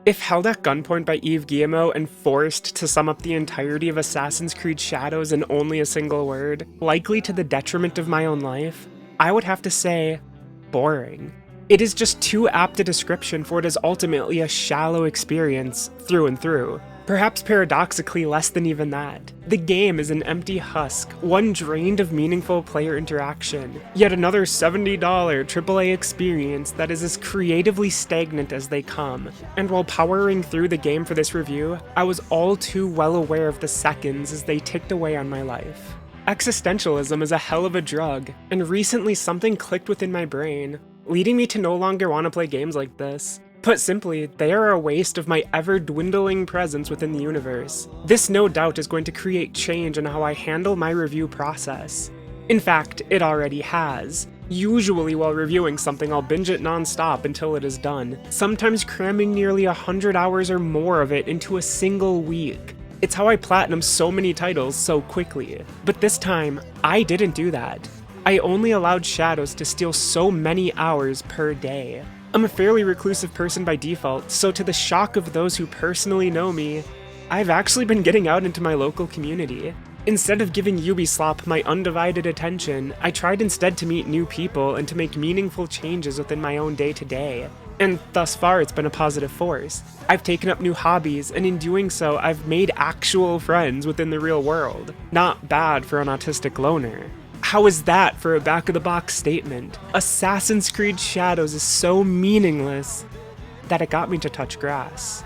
If held at gunpoint by Yves Guillemot and forced to sum up the entirety of Assassin's Creed Shadows in only a single word, likely to the detriment of my own life, I would have to say, boring. It is just too apt a description for what is ultimately a shallow experience through and through. Perhaps paradoxically less than even that. The game is an empty husk, one drained of meaningful player interaction, yet another $70 AAA experience that is as creatively stagnant as they come. And while powering through the game for this review, I was all too well aware of the seconds as they ticked away on my life. Existentialism is a hell of a drug, and recently something clicked within my brain, leading me to no longer want to play games like this. Put simply, they are a waste of my ever-dwindling presence within the universe. This no doubt is going to create change in how I handle my review process. In fact, it already has. Usually while reviewing something, I'll binge it non-stop until it is done, sometimes cramming nearly 100 hours or more of it into a single week. It's how I platinum so many titles so quickly. But this time, I didn't do that. I only allowed Shadows to steal so many hours per day. I'm a fairly reclusive person by default, so to the shock of those who personally know me, I've actually been getting out into my local community. Instead of giving Ubisoft my undivided attention, I tried instead to meet new people and to make meaningful changes within my own day-to-day. And thus far it's been a positive force. I've taken up new hobbies, and in doing so I've made actual friends within the real world. Not bad for an autistic loner. How is that for a back-of-the-box statement? Assassin's Creed Shadows is so meaningless that it got me to touch grass.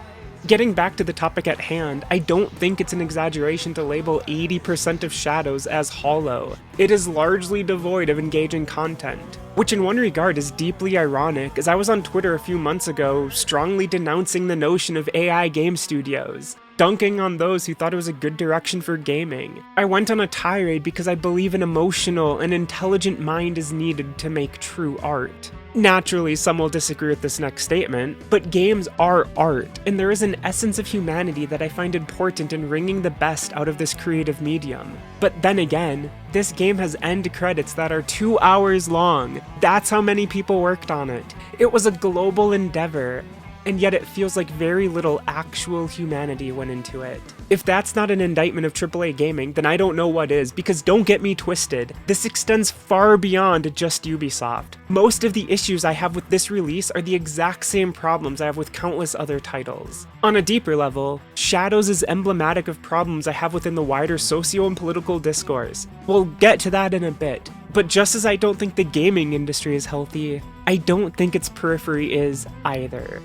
Getting back to the topic at hand, I don't think it's an exaggeration to label 80% of Shadows as hollow. It is largely devoid of engaging content, which in one regard is deeply ironic, as I was on Twitter a few months ago strongly denouncing the notion of AI game studios, dunking on those who thought it was a good direction for gaming. I went on a tirade because I believe an emotional and intelligent mind is needed to make true art. Naturally, some will disagree with this next statement, but games are art, and there is an essence of humanity that I find important in wringing the best out of this creative medium. But then again, this game has end credits that are 2 hours long. That's how many people worked on it. It was a global endeavor, and yet it feels like very little actual humanity went into it. If that's not an indictment of AAA gaming, then I don't know what is, because don't get me twisted, this extends far beyond just Ubisoft. Most of the issues I have with this release are the exact same problems I have with countless other titles. On a deeper level, Shadows is emblematic of problems I have within the wider socio and political discourse. We'll get to that in a bit. But just as I don't think the gaming industry is healthy, I don't think its periphery is either.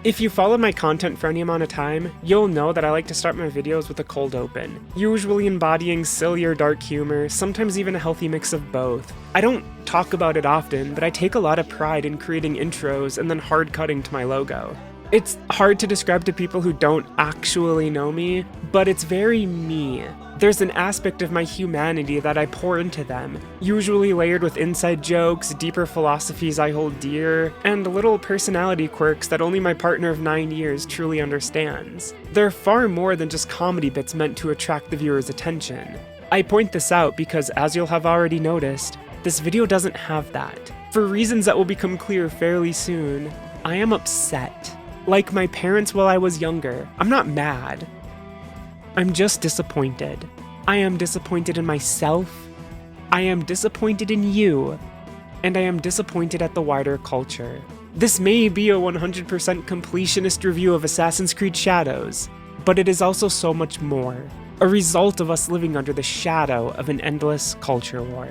If you follow my content for any amount of time, you'll know that I like to start my videos with a cold open, usually embodying silly or dark humor, sometimes even a healthy mix of both. I don't talk about it often, but I take a lot of pride in creating intros and then hard cutting to my logo. It's hard to describe to people who don't actually know me, but it's very me. There's an aspect of my humanity that I pour into them, usually layered with inside jokes, deeper philosophies I hold dear, and little personality quirks that only my partner of 9 years truly understands. They're far more than just comedy bits meant to attract the viewer's attention. I point this out because, as you'll have already noticed, this video doesn't have that. For reasons that will become clear fairly soon, I am upset. Like my parents while I was younger, I'm not mad. I'm just disappointed. I am disappointed in myself, I am disappointed in you, and I am disappointed at the wider culture. This may be a 100% completionist review of Assassin's Creed Shadows, but it is also so much more, a result of us living under the shadow of an endless culture war.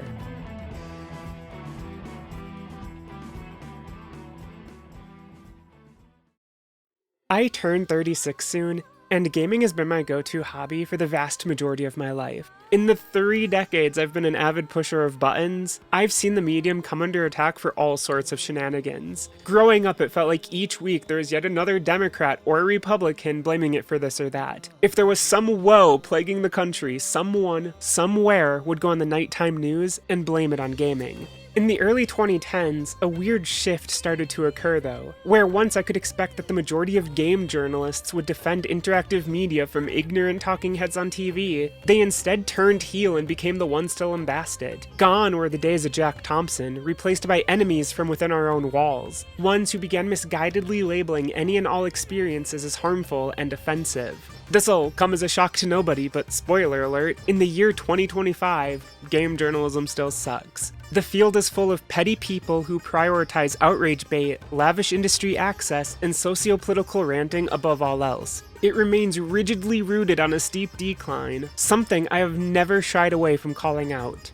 I turn 36 soon, and gaming has been my go-to hobby for the vast majority of my life. In the 3 decades I've been an avid pusher of buttons, I've seen the medium come under attack for all sorts of shenanigans. Growing up, it felt like each week there was yet another Democrat or Republican blaming it for this or that. If there was some woe plaguing the country, someone, somewhere would go on the nighttime news and blame it on gaming. In the early 2010s, a weird shift started to occur though, where once I could expect that the majority of game journalists would defend interactive media from ignorant talking heads on TV, they instead turned heel and became the ones to lambast it. Gone were the days of Jack Thompson, replaced by enemies from within our own walls, ones who began misguidedly labeling any and all experiences as harmful and offensive. This'll come as a shock to nobody, but spoiler alert, in the year 2025, game journalism still sucks. The field is full of petty people who prioritize outrage bait, lavish industry access, and socio-political ranting above all else. It remains rigidly rooted on a steep decline, something I have never shied away from calling out.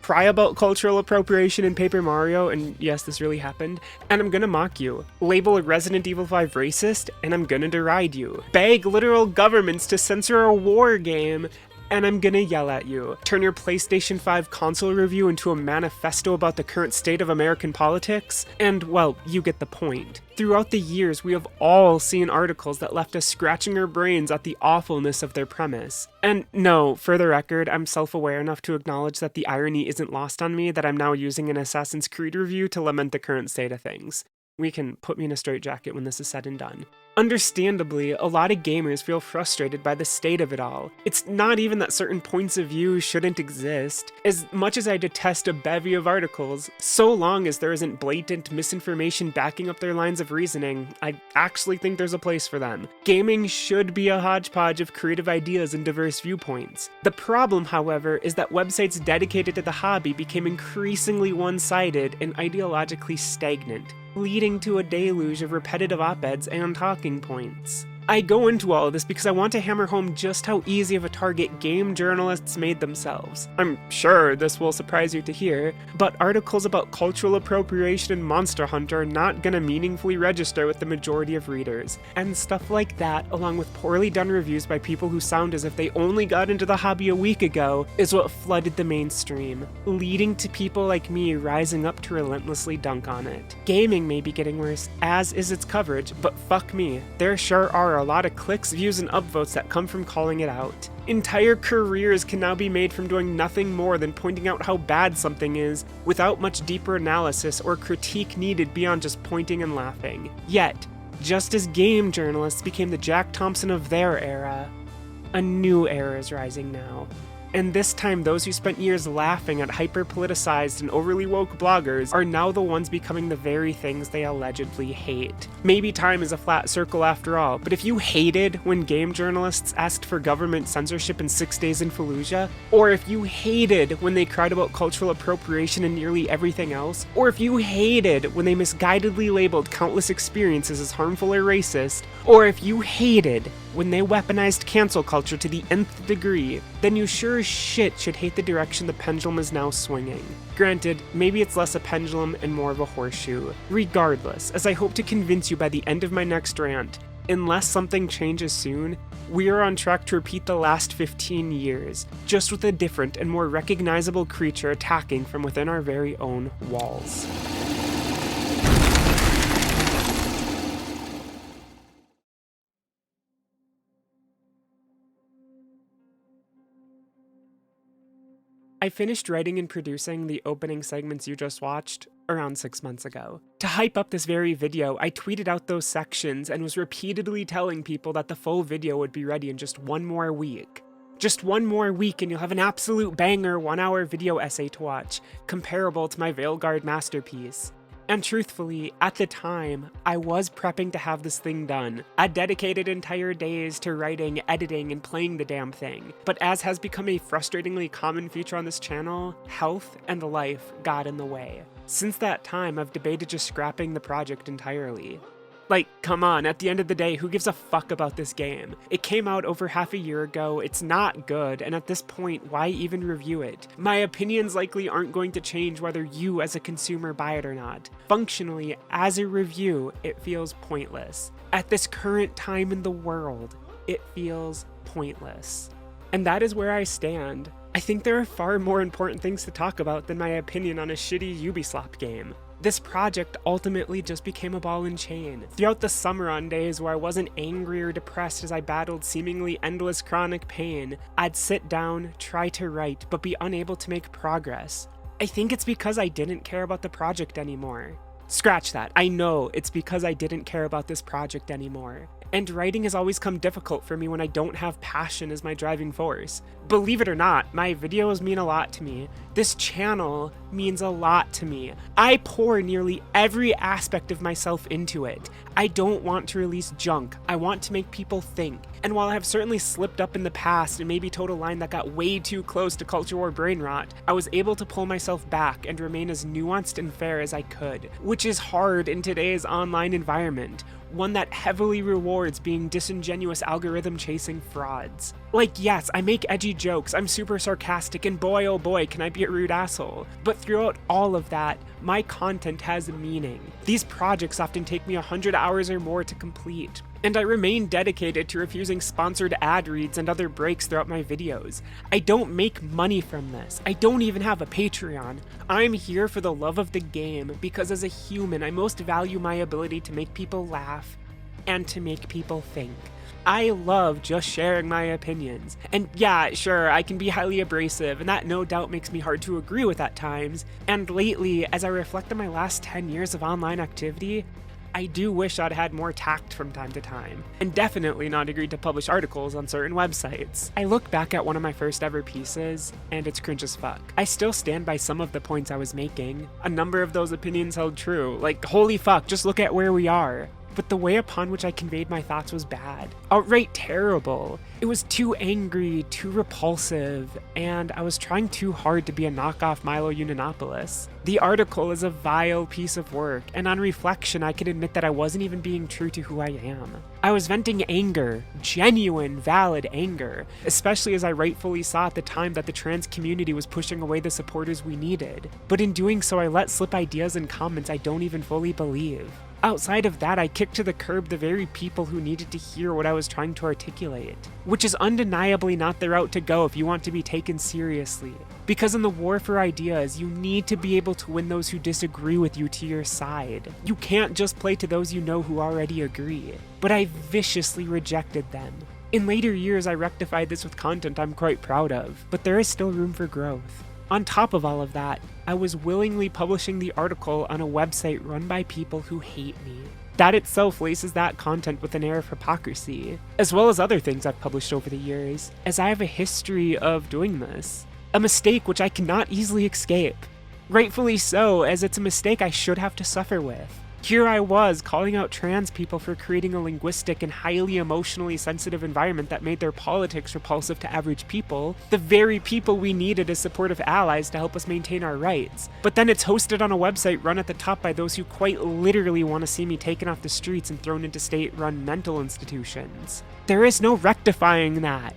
Cry about cultural appropriation in Paper Mario, and yes, this really happened, and I'm gonna mock you. Label Resident Evil 5 racist, and I'm gonna deride you. Beg literal governments to censor a war game, and I'm gonna yell at you. Turn your PlayStation 5 console review into a manifesto about the current state of American politics, and, well, you get the point. Throughout the years, we have all seen articles that left us scratching our brains at the awfulness of their premise. And no, for the record, I'm self-aware enough to acknowledge that the irony isn't lost on me that I'm now using an Assassin's Creed review to lament the current state of things. We can put me in a straitjacket when this is said and done. Understandably, a lot of gamers feel frustrated by the state of it all. It's not even that certain points of view shouldn't exist. As much as I detest a bevy of articles, so long as there isn't blatant misinformation backing up their lines of reasoning, I actually think there's a place for them. Gaming should be a hodgepodge of creative ideas and diverse viewpoints. The problem, however, is that websites dedicated to the hobby became increasingly one-sided and ideologically stagnant, leading to a deluge of repetitive op-eds and talking points. I go into all of this because I want to hammer home just how easy of a target game journalists made themselves. I'm sure this will surprise you to hear, but articles about cultural appropriation and Monster Hunter are not gonna meaningfully register with the majority of readers. And stuff like that, along with poorly done reviews by people who sound as if they only got into the hobby a week ago, is what flooded the mainstream, leading to people like me rising up to relentlessly dunk on it. Gaming may be getting worse, as is its coverage, but fuck me, there sure are a lot of clicks, views, and upvotes that come from calling it out. Entire careers can now be made from doing nothing more than pointing out how bad something is, without much deeper analysis or critique needed beyond just pointing and laughing. Yet, just as game journalists became the Jack Thompson of their era, a new era is rising now. And this time, those who spent years laughing at hyper-politicized and overly woke bloggers are now the ones becoming the very things they allegedly hate. Maybe time is a flat circle after all, but if you hated when game journalists asked for government censorship in 6 Days in Fallujah, or if you hated when they cried about cultural appropriation and nearly everything else, or if you hated when they misguidedly labeled countless experiences as harmful or racist, or if you hated when they weaponized cancel culture to the nth degree, then you sure as shit should hate the direction the pendulum is now swinging. Granted, maybe it's less a pendulum and more of a horseshoe. Regardless, as I hope to convince you by the end of my next rant, unless something changes soon, we are on track to repeat the last 15 years, just with a different and more recognizable creature attacking from within our very own walls. I finished writing and producing the opening segments you just watched around 6 months ago. To hype up this very video, I tweeted out those sections and was repeatedly telling people that the full video would be ready in just one more week. Just one more week and you'll have an absolute banger 1-hour video essay to watch, comparable to my Veilguard masterpiece. And truthfully, at the time, I was prepping to have this thing done. I dedicated entire days to writing, editing, and playing the damn thing. But as has become a frustratingly common feature on this channel, health and life got in the way. Since that time, I've debated just scrapping the project entirely. Like, come on, at the end of the day, who gives a fuck about this game? It came out over half a year ago, it's not good, and at this point, why even review it? My opinions likely aren't going to change whether you as a consumer buy it or not. Functionally, as a review, it feels pointless. At this current time in the world, it feels pointless. And that is where I stand. I think there are far more important things to talk about than my opinion on a shitty Ubisoft game. This project ultimately just became a ball and chain. Throughout the summer on days where I wasn't angry or depressed as I battled seemingly endless chronic pain, I'd sit down, try to write, but be unable to make progress. I think it's because I didn't care about the project anymore. Scratch that. I know it's because I didn't care about this project anymore. And writing has always come difficult for me when I don't have passion as my driving force. Believe it or not, my videos mean a lot to me. This channel means a lot to me. I pour nearly every aspect of myself into it. I don't want to release junk. I want to make people think. And while I have certainly slipped up in the past and maybe told a line that got way too close to culture war brain rot, I was able to pull myself back and remain as nuanced and fair as I could, which is hard in today's online environment, one that heavily rewards being disingenuous algorithm-chasing frauds. Like, yes, I make edgy jokes, I'm super sarcastic, and boy oh boy can I be a rude asshole. But throughout all of that, my content has meaning. These projects often take me 100 hours or more to complete, and I remain dedicated to refusing sponsored ad reads and other breaks throughout my videos. I don't make money from this. I don't even have a Patreon. I'm here for the love of the game because as a human, I most value my ability to make people laugh and to make people think. I love just sharing my opinions. And yeah, sure, I can be highly abrasive, and that no doubt makes me hard to agree with at times. And lately, as I reflect on my last 10 years of online activity, I do wish I'd had more tact from time to time, and definitely not agreed to publish articles on certain websites. I look back at one of my first ever pieces, and it's cringe as fuck. I still stand by some of the points I was making. A number of those opinions held true, like holy fuck, just look at where we are. But the way upon which I conveyed my thoughts was bad. Outright terrible. It was too angry, too repulsive, and I was trying too hard to be a knockoff Milo Yiannopoulos. The article is a vile piece of work, and on reflection I can admit that I wasn't even being true to who I am. I was venting anger, genuine, valid anger, especially as I rightfully saw at the time that the trans community was pushing away the supporters we needed. But in doing so, I let slip ideas and comments I don't even fully believe. Outside of that, I kicked to the curb the very people who needed to hear what I was trying to articulate, which is undeniably not the route to go if you want to be taken seriously. Because in the war for ideas, you need to be able to win those who disagree with you to your side. You can't just play to those you know who already agree. But I viciously rejected them. In later years, I rectified this with content I'm quite proud of, but there is still room for growth. On top of all of that, I was willingly publishing the article on a website run by people who hate me. That itself laces that content with an air of hypocrisy, as well as other things I've published over the years, as I have a history of doing this. A mistake which I cannot easily escape. Rightfully so, as it's a mistake I should have to suffer with. Here I was, calling out trans people for creating a linguistic and highly emotionally sensitive environment that made their politics repulsive to average people, the very people we needed as supportive allies to help us maintain our rights. But then it's hosted on a website run at the top by those who quite literally want to see me taken off the streets and thrown into state-run mental institutions. There is no rectifying that.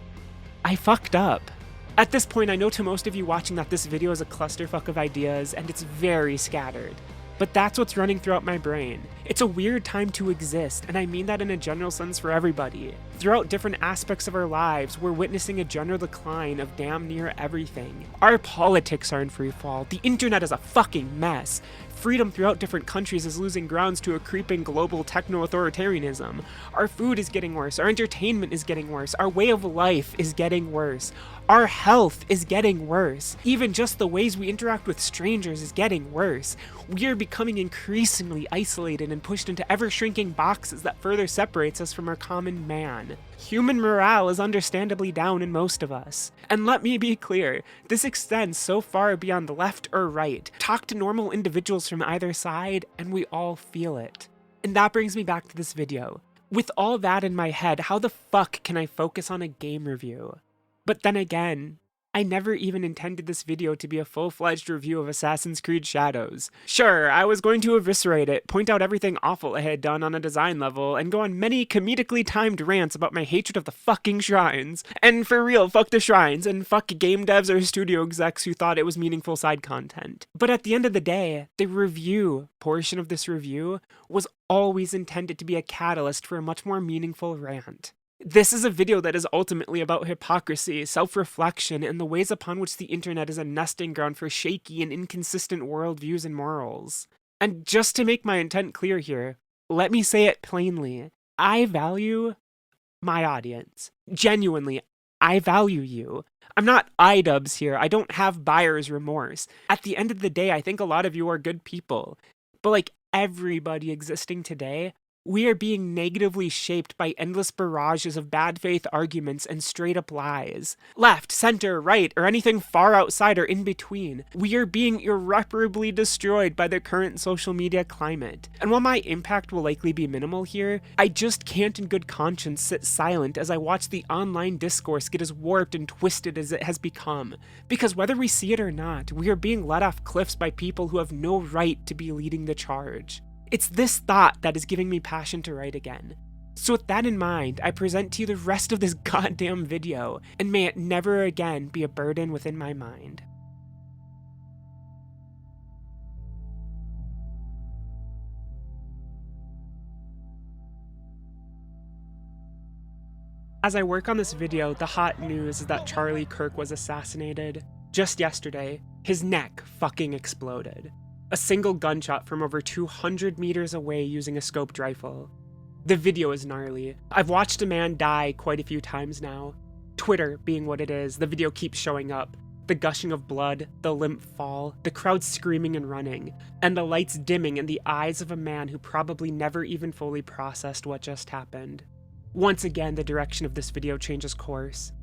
I fucked up. At this point, I know to most of you watching that this video is a clusterfuck of ideas, and it's very scattered. But that's what's running throughout my brain. It's a weird time to exist, and I mean that in a general sense for everybody. Throughout different aspects of our lives, we're witnessing a general decline of damn near everything. Our politics are in free fall, the internet is a fucking mess. Freedom throughout different countries is losing grounds to a creeping global techno-authoritarianism. Our food is getting worse, our entertainment is getting worse, our way of life is getting worse. Our health is getting worse. Even just the ways we interact with strangers is getting worse. We are becoming increasingly isolated and pushed into ever-shrinking boxes that further separates us from our common man. Human morale is understandably down in most of us. And let me be clear, this extends so far beyond the left or right. Talk to normal individuals from either side, and we all feel it. And that brings me back to this video. With all that in my head, how the fuck can I focus on a game review? But then again, I never even intended this video to be a full-fledged review of Assassin's Creed Shadows. Sure, I was going to eviscerate it, point out everything awful I had done on a design level, and go on many comedically timed rants about my hatred of the fucking shrines. And for real, fuck the shrines, and fuck game devs or studio execs who thought it was meaningful side content. But at the end of the day, the review portion of this review was always intended to be a catalyst for a much more meaningful rant. This is a video that is ultimately about hypocrisy, self-reflection, and the ways upon which the internet is a nesting ground for shaky and inconsistent worldviews and morals. And just to make my intent clear here, let me say it plainly. I value my audience. Genuinely, I value you. I'm not iDubbbz here. I don't have buyer's remorse. At the end of the day, I think a lot of you are good people. But like everybody existing today, we are being negatively shaped by endless barrages of bad faith arguments and straight up lies. Left, center, right, or anything far outside or in between. We are being irreparably destroyed by the current social media climate. And while my impact will likely be minimal here, I just can't in good conscience sit silent as I watch the online discourse get as warped and twisted as it has become. Because whether we see it or not, we are being led off cliffs by people who have no right to be leading the charge. It's this thought that is giving me passion to write again. So with that in mind, I present to you the rest of this goddamn video, and may it never again be a burden within my mind. As I work on this video, the hot news is that Charlie Kirk was assassinated. Just yesterday, his neck fucking exploded. A single gunshot from over 200 meters away using a scoped rifle. The video is gnarly. I've watched a man die quite a few times now. Twitter being what it is, the video keeps showing up. The gushing of blood, the limp fall, the crowd screaming and running, and the lights dimming in the eyes of a man who probably never even fully processed what just happened. Once again, the direction of this video changes course.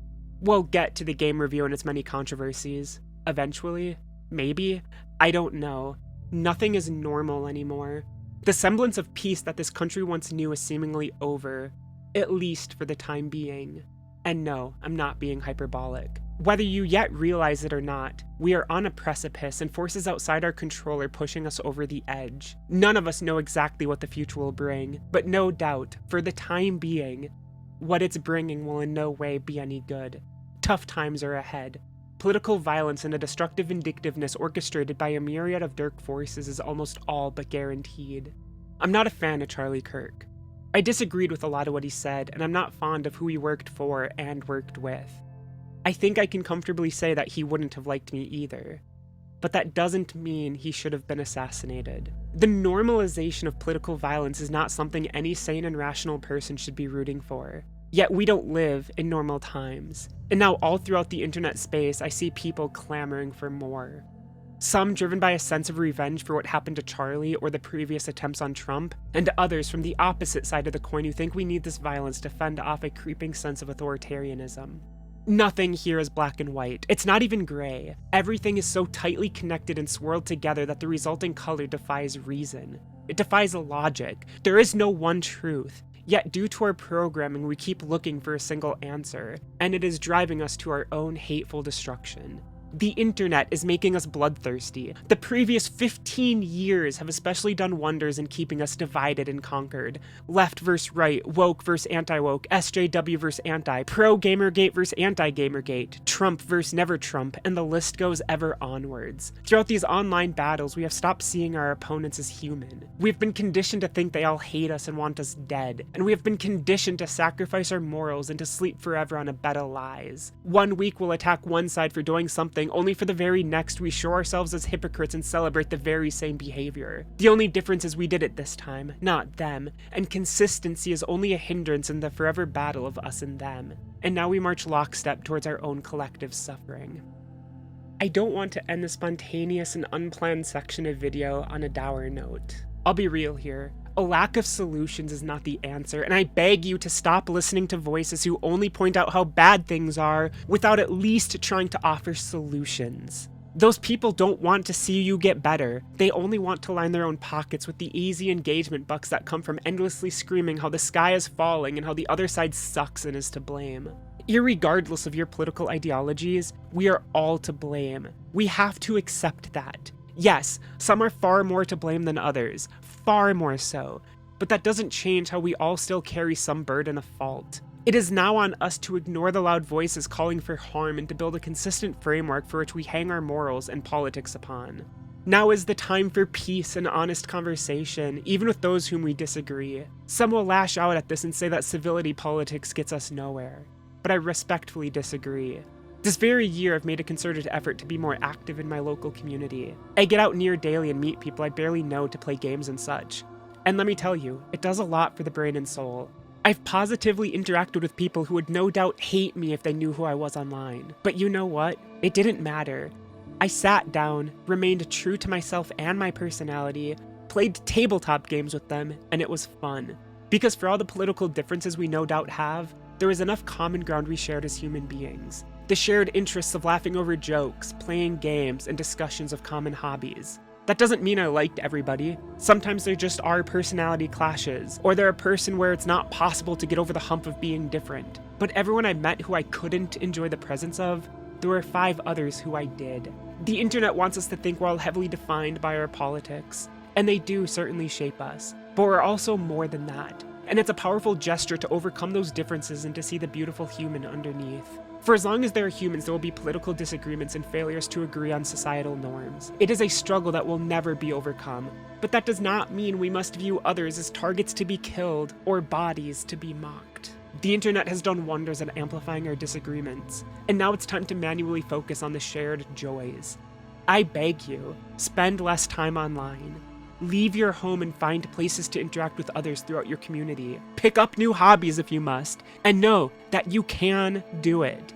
We'll get to the game review and its many controversies. Eventually. Maybe. I don't know. Nothing is normal anymore. The semblance of peace that this country once knew is seemingly over, at least for the time being. And no, I'm not being hyperbolic. Whether you yet realize it or not, we are on a precipice and forces outside our control are pushing us over the edge. None of us know exactly what the future will bring, but no doubt, for the time being, what it's bringing will in no way be any good. Tough times are ahead. Political violence and a destructive vindictiveness orchestrated by a myriad of dark forces is almost all but guaranteed. I'm not a fan of Charlie Kirk. I disagreed with a lot of what he said, and I'm not fond of who he worked for and worked with. I think I can comfortably say that he wouldn't have liked me either. But that doesn't mean he should have been assassinated. The normalization of political violence is not something any sane and rational person should be rooting for. Yet we don't live in normal times. And now all throughout the internet space, I see people clamoring for more. Some driven by a sense of revenge for what happened to Charlie or the previous attempts on Trump, and others from the opposite side of the coin who think we need this violence to fend off a creeping sense of authoritarianism. Nothing here is black and white. It's not even gray. Everything is so tightly connected and swirled together that the resulting color defies reason. It defies logic. There is no one truth. Yet due to our programming, we keep looking for a single answer, and it is driving us to our own hateful destruction. The internet is making us bloodthirsty. The previous 15 years have especially done wonders in keeping us divided and conquered. Left versus right, woke versus anti-woke, SJW versus anti, pro-Gamergate versus anti-Gamergate, Trump versus never Trump, and the list goes ever onwards. Throughout these online battles, we have stopped seeing our opponents as human. We have been conditioned to think they all hate us and want us dead, and we have been conditioned to sacrifice our morals and to sleep forever on a bed of lies. 1 week we'll attack one side for doing something, only for the very next we show ourselves as hypocrites and celebrate the very same behavior. The only difference is we did it this time, not them, and consistency is only a hindrance in the forever battle of us and them. And now we march lockstep towards our own collective suffering. I don't want to end the spontaneous and unplanned section of video on a dour note. I'll be real here. A lack of solutions is not the answer, and I beg you to stop listening to voices who only point out how bad things are without at least trying to offer solutions. Those people don't want to see you get better. They only want to line their own pockets with the easy engagement bucks that come from endlessly screaming how the sky is falling and how the other side sucks and is to blame. Irregardless of your political ideologies, we are all to blame. We have to accept that. Yes, some are far more to blame than others, far more so, but that doesn't change how we all still carry some burden of fault. It is now on us to ignore the loud voices calling for harm and to build a consistent framework for which we hang our morals and politics upon. Now is the time for peace and honest conversation, even with those whom we disagree. Some will lash out at this and say that civility politics gets us nowhere, but I respectfully disagree. This very year, I've made a concerted effort to be more active in my local community. I get out near daily and meet people I barely know to play games and such. And let me tell you, it does a lot for the brain and soul. I've positively interacted with people who would no doubt hate me if they knew who I was online. But you know what? It didn't matter. I sat down, remained true to myself and my personality, played tabletop games with them, and it was fun. Because for all the political differences we no doubt have, there was enough common ground we shared as human beings. The shared interests of laughing over jokes, playing games, and discussions of common hobbies. That doesn't mean I liked everybody. Sometimes there just are personality clashes, or they're a person where it's not possible to get over the hump of being different. But everyone I met who I couldn't enjoy the presence of, there were 5 others who I did. The internet wants us to think we're all heavily defined by our politics, and they do certainly shape us. But we're also more than that. And it's a powerful gesture to overcome those differences and to see the beautiful human underneath. For as long as there are humans, there will be political disagreements and failures to agree on societal norms. It is a struggle that will never be overcome, but that does not mean we must view others as targets to be killed or bodies to be mocked. The internet has done wonders at amplifying our disagreements, and now it's time to manually focus on the shared joys. I beg you, spend less time online. Leave your home and find places to interact with others throughout your community. Pick up new hobbies if you must, and know that you can do it.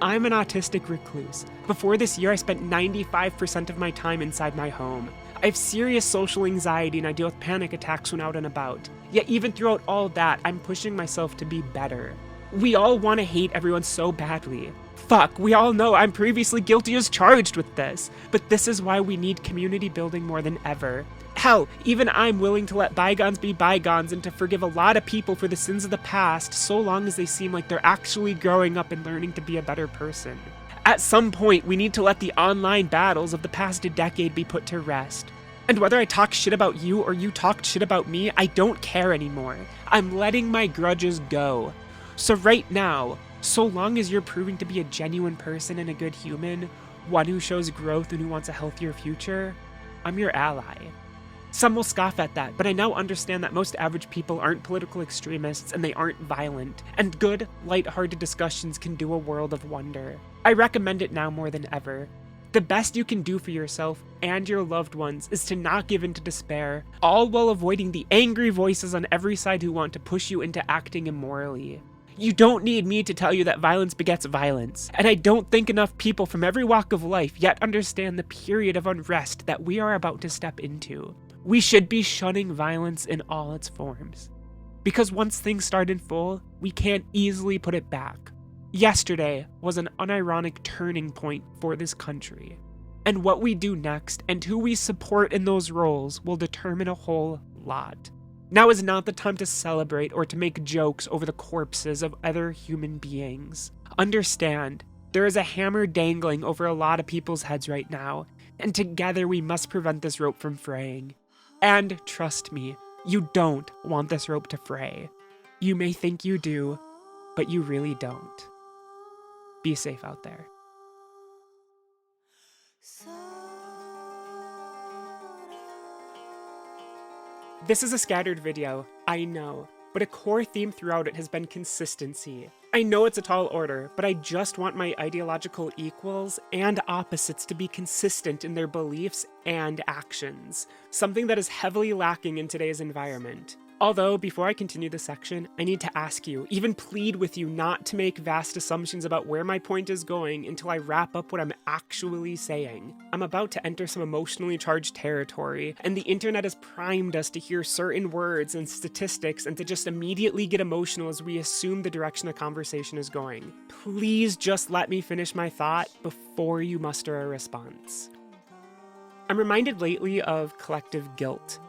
I'm an autistic recluse. Before this year, I spent 95% of my time inside my home. I have serious social anxiety and I deal with panic attacks when out and about. Yet even throughout all that, I'm pushing myself to be better. We all want to hate everyone so badly. Fuck, we all know I'm previously guilty as charged with this. But this is why we need community building more than ever. Hell, even I'm willing to let bygones be bygones and to forgive a lot of people for the sins of the past so long as they seem like they're actually growing up and learning to be a better person. At some point, we need to let the online battles of the past decade be put to rest. And whether I talk shit about you or you talked shit about me, I don't care anymore. I'm letting my grudges go. So right now, so long as you're proving to be a genuine person and a good human, one who shows growth and who wants a healthier future, I'm your ally. Some will scoff at that, but I now understand that most average people aren't political extremists and they aren't violent, and good, light-hearted discussions can do a world of wonder. I recommend it now more than ever. The best you can do for yourself and your loved ones is to not give in to despair, all while avoiding the angry voices on every side who want to push you into acting immorally. You don't need me to tell you that violence begets violence, and I don't think enough people from every walk of life yet understand the period of unrest that we are about to step into. We should be shunning violence in all its forms. Because once things start in full, we can't easily put it back. Yesterday was an unironic turning point for this country. And what we do next and who we support in those roles will determine a whole lot. Now is not the time to celebrate or to make jokes over the corpses of other human beings. Understand, there is a hammer dangling over a lot of people's heads right now, and together we must prevent this rope from fraying. And trust me, you don't want this rope to fray. You may think you do, but you really don't. Be safe out there. This is a scattered video, I know, but a core theme throughout it has been consistency. I know it's a tall order, but I just want my ideological equals and opposites to be consistent in their beliefs and actions, something that is heavily lacking in today's environment. Although, before I continue this section, I need to ask you, even plead with you not to make vast assumptions about where my point is going until I wrap up what I'm actually saying. I'm about to enter some emotionally charged territory, and the internet has primed us to hear certain words and statistics and to just immediately get emotional as we assume the direction the conversation is going. Please just let me finish my thought before you muster a response. I'm reminded lately of collective guilt.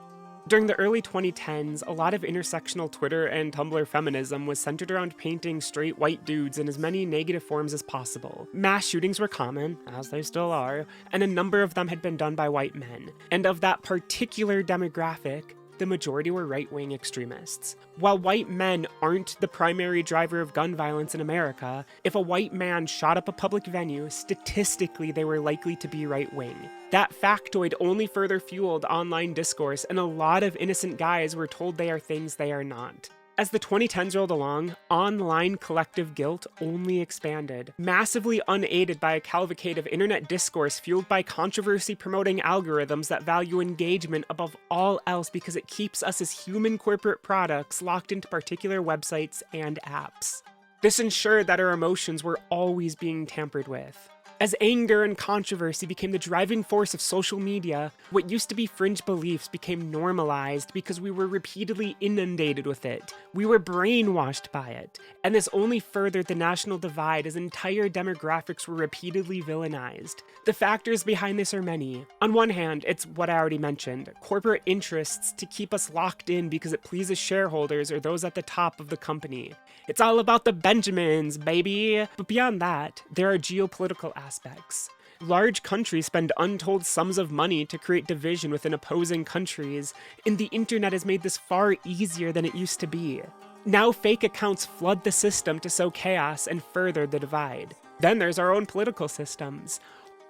During the early 2010s, a lot of intersectional Twitter and Tumblr feminism was centered around painting straight white dudes in as many negative forms as possible. Mass shootings were common, as they still are, and a number of them had been done by white men. And of that particular demographic, the majority were right-wing extremists. While white men aren't the primary driver of gun violence in America, if a white man shot up a public venue, statistically they were likely to be right-wing. That factoid only further fueled online discourse, and a lot of innocent guys were told they are things they are not. As the 2010s rolled along, online collective guilt only expanded, massively unaided by a cavalcade of internet discourse fueled by controversy-promoting algorithms that value engagement above all else because it keeps us as human corporate products locked into particular websites and apps. This ensured that our emotions were always being tampered with. As anger and controversy became the driving force of social media, what used to be fringe beliefs became normalized because we were repeatedly inundated with it. We were brainwashed by it. And this only furthered the national divide as entire demographics were repeatedly villainized. The factors behind this are many. On one hand, it's what I already mentioned, corporate interests to keep us locked in because it pleases shareholders or those at the top of the company. It's all about the Benjamins, baby! But beyond that, there are geopolitical aspects. Large countries spend untold sums of money to create division within opposing countries, and the internet has made this far easier than it used to be. Now fake accounts flood the system to sow chaos and further the divide. Then there's our own political systems.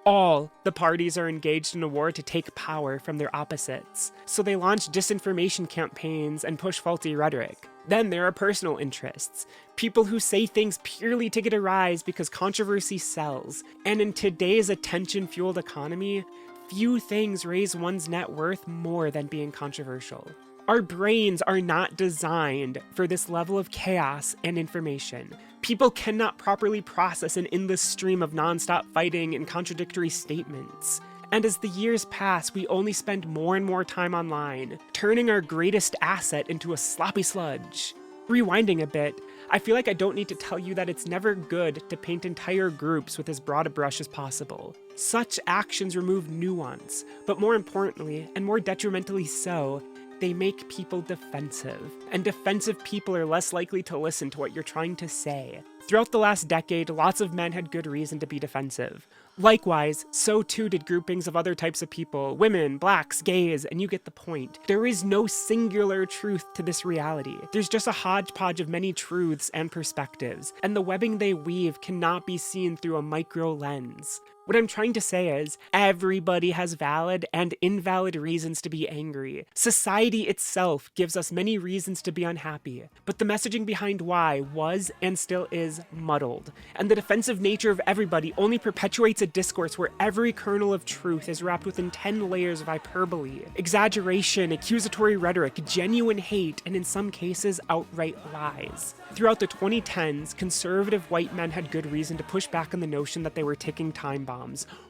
All the parties are engaged in a war to take power from their opposites, so they launch disinformation campaigns and push faulty rhetoric. Then there are personal interests, people who say things purely to get a rise because controversy sells, and in today's attention-fueled economy, few things raise one's net worth more than being controversial. Our brains are not designed for this level of chaos and information. People cannot properly process an endless stream of nonstop fighting and contradictory statements. And as the years pass, we only spend more and more time online, turning our greatest asset into a sloppy sludge. Rewinding a bit, I feel like I don't need to tell you that it's never good to paint entire groups with as broad a brush as possible. Such actions remove nuance, but more importantly, and more detrimentally so, they make people defensive, and defensive people are less likely to listen to what you're trying to say. Throughout the last decade, lots of men had good reason to be defensive. Likewise, so too did groupings of other types of people, women, blacks, gays, and you get the point. There is no singular truth to this reality. There's just a hodgepodge of many truths and perspectives, and the webbing they weave cannot be seen through a micro lens. What I'm trying to say is, everybody has valid and invalid reasons to be angry. Society itself gives us many reasons to be unhappy, but the messaging behind why was and still is muddled, and the defensive nature of everybody only perpetuates a discourse where every kernel of truth is wrapped within 10 layers of hyperbole, exaggeration, accusatory rhetoric, genuine hate, and in some cases, outright lies. Throughout the 2010s, conservative white men had good reason to push back on the notion that they were ticking time bombs.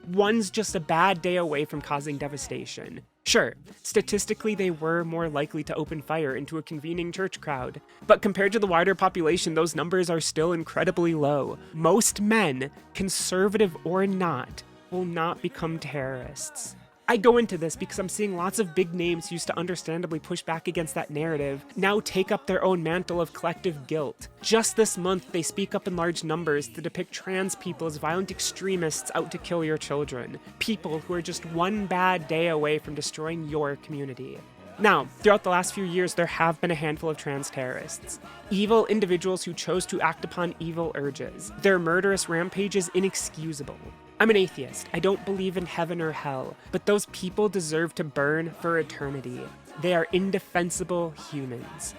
One's just a bad day away from causing devastation. Sure, statistically they were more likely to open fire into a convening church crowd, but compared to the wider population, those numbers are still incredibly low. Most men, conservative or not, will not become terrorists. I go into this because I'm seeing lots of big names who used to understandably push back against that narrative now take up their own mantle of collective guilt. Just this month, they speak up in large numbers to depict trans people as violent extremists out to kill your children, people who are just one bad day away from destroying your community. Now, throughout the last few years, there have been a handful of trans terrorists. Evil individuals who chose to act upon evil urges. Their murderous rampage is inexcusable. I'm an atheist. I don't believe in heaven or hell, but those people deserve to burn for eternity. They are indefensible humans.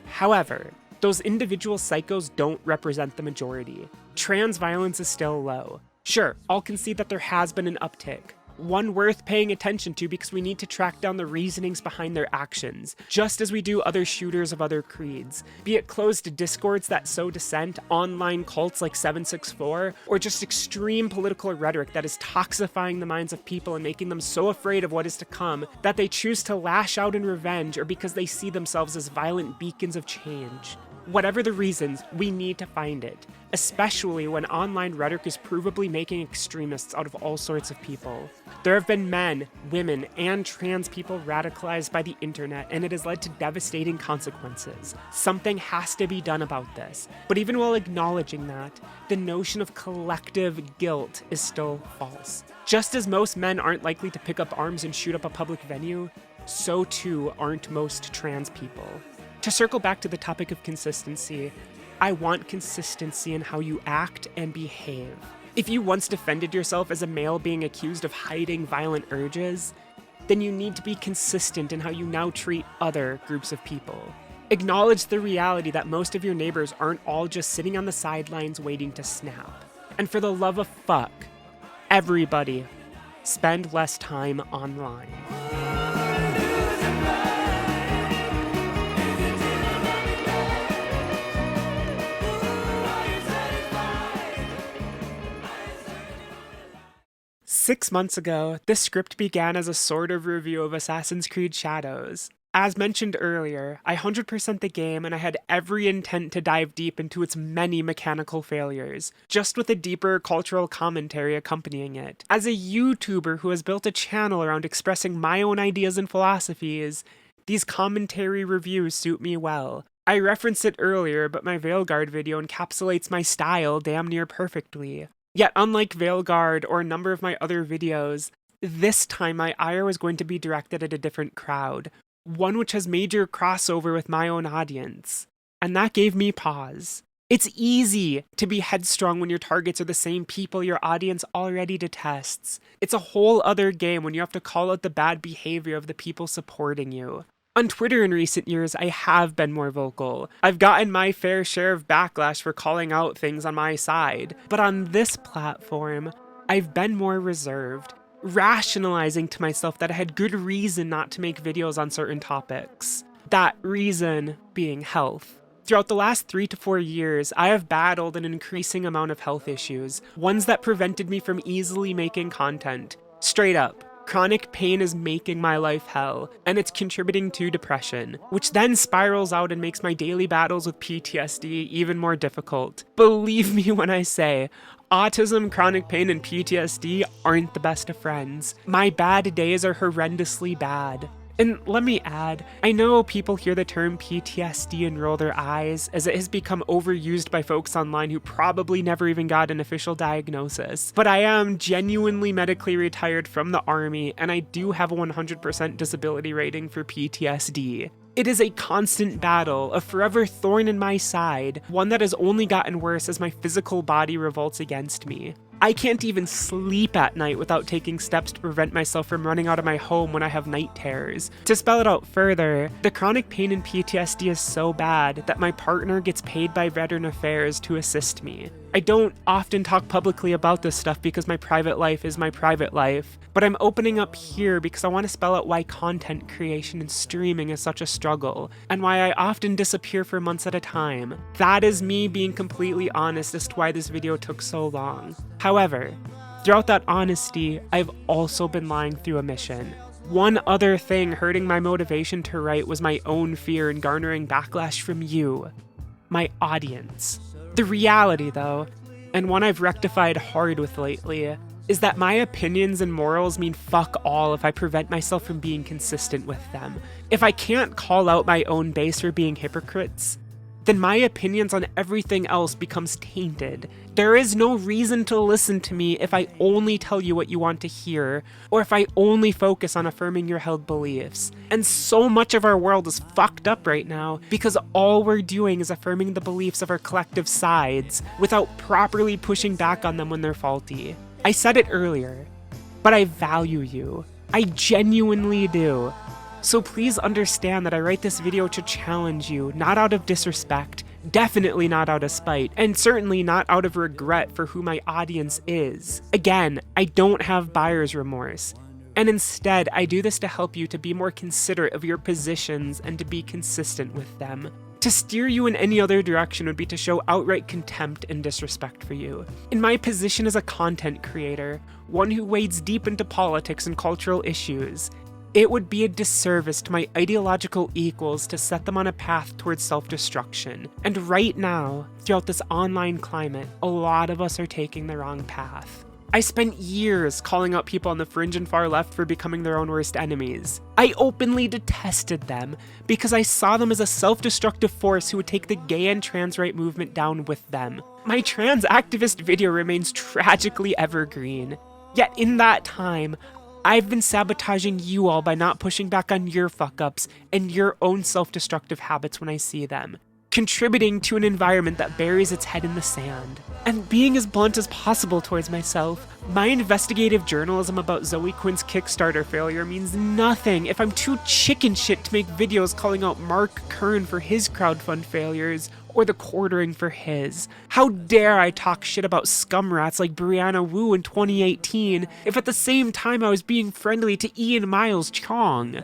However, those individual psychos don't represent the majority. Trans violence is still low. Sure, I'll concede that there has been an uptick. One worth paying attention to because we need to track down the reasonings behind their actions, just as we do other shooters of other creeds. Be it closed discords that sow dissent, online cults like 764, or just extreme political rhetoric that is toxifying the minds of people and making them so afraid of what is to come that they choose to lash out in revenge or because they see themselves as violent beacons of change. Whatever the reasons, we need to find it, especially when online rhetoric is provably making extremists out of all sorts of people. There have been men, women, and trans people radicalized by the internet, and it has led to devastating consequences. Something has to be done about this. But even while acknowledging that, the notion of collective guilt is still false. Just as most men aren't likely to pick up arms and shoot up a public venue, so too aren't most trans people. To circle back to the topic of consistency, I want consistency in how you act and behave. If you once defended yourself as a male being accused of hiding violent urges, then you need to be consistent in how you now treat other groups of people. Acknowledge the reality that most of your neighbors aren't all just sitting on the sidelines waiting to snap. And for the love of fuck, everybody, spend less time online. Six months ago, this script began as a sort of review of Assassin's Creed Shadows. As mentioned earlier, I 100% the game and I had every intent to dive deep into its many mechanical failures, just with a deeper cultural commentary accompanying it. As a YouTuber who has built a channel around expressing my own ideas and philosophies, these commentary reviews suit me well. I referenced it earlier, but my Veilguard video encapsulates my style damn near perfectly. Yet unlike Veilguard or a number of my other videos, this time my ire was going to be directed at a different crowd, one which has major crossover with my own audience. And that gave me pause. It's easy to be headstrong when your targets are the same people your audience already detests. It's a whole other game when you have to call out the bad behavior of the people supporting you. On Twitter in recent years, I have been more vocal. I've gotten my fair share of backlash for calling out things on my side. But on this platform, I've been more reserved, rationalizing to myself that I had good reason not to make videos on certain topics. That reason being health. Throughout the last 3 to 4 years, I have battled an increasing amount of health issues, ones that prevented me from easily making content. Straight up. Chronic pain is making my life hell, and it's contributing to depression, which then spirals out and makes my daily battles with PTSD even more difficult. Believe me when I say, autism, chronic pain, and PTSD aren't the best of friends. My bad days are horrendously bad. And let me add, I know people hear the term PTSD and roll their eyes, as it has become overused by folks online who probably never even got an official diagnosis. But I am genuinely medically retired from the army, and I do have a 100% disability rating for PTSD. It is a constant battle, a forever thorn in my side, one that has only gotten worse as my physical body revolts against me. I can't even sleep at night without taking steps to prevent myself from running out of my home when I have night terrors. To spell it out further, the chronic pain in PTSD is so bad that my partner gets paid by Veteran Affairs to assist me. I don't often talk publicly about this stuff because my private life is my private life, but I'm opening up here because I want to spell out why content creation and streaming is such a struggle, and why I often disappear for months at a time. That is me being completely honest as to why this video took so long. However, throughout that honesty, I've also been lying through a mission. One other thing hurting my motivation to write was my own fear in garnering backlash from you, my audience. The reality, though, and one I've rectified hard with lately, is that my opinions and morals mean fuck all if I prevent myself from being consistent with them. If I can't call out my own base for being hypocrites, then my opinions on everything else becomes tainted. There is no reason to listen to me if I only tell you what you want to hear, or if I only focus on affirming your held beliefs. And so much of our world is fucked up right now because all we're doing is affirming the beliefs of our collective sides without properly pushing back on them when they're faulty. I said it earlier, but I value you. I genuinely do. So please understand that I write this video to challenge you, not out of disrespect, definitely not out of spite, and certainly not out of regret for who my audience is. Again, I don't have buyer's remorse. And instead, I do this to help you to be more considerate of your positions and to be consistent with them. To steer you in any other direction would be to show outright contempt and disrespect for you. In my position as a content creator, one who wades deep into politics and cultural issues, it would be a disservice to my ideological equals to set them on a path towards self-destruction. And right now, throughout this online climate, a lot of us are taking the wrong path. I spent years calling out people on the fringe and far left for becoming their own worst enemies. I openly detested them because I saw them as a self-destructive force who would take the gay and trans right movement down with them. My trans activist video remains tragically evergreen. Yet in that time, I've been sabotaging you all by not pushing back on your fuck-ups and your own self-destructive habits when I see them. contributing to an environment that buries its head in the sand. And being as blunt as possible towards myself, my investigative journalism about Zoe Quinn's Kickstarter failure means nothing if I'm too chicken shit to make videos calling out Mark Kern for his crowdfund failures, or the quartering for his. How dare I talk shit about scum rats like Brianna Wu in 2018 if at the same time I was being friendly to Ian Miles Chong?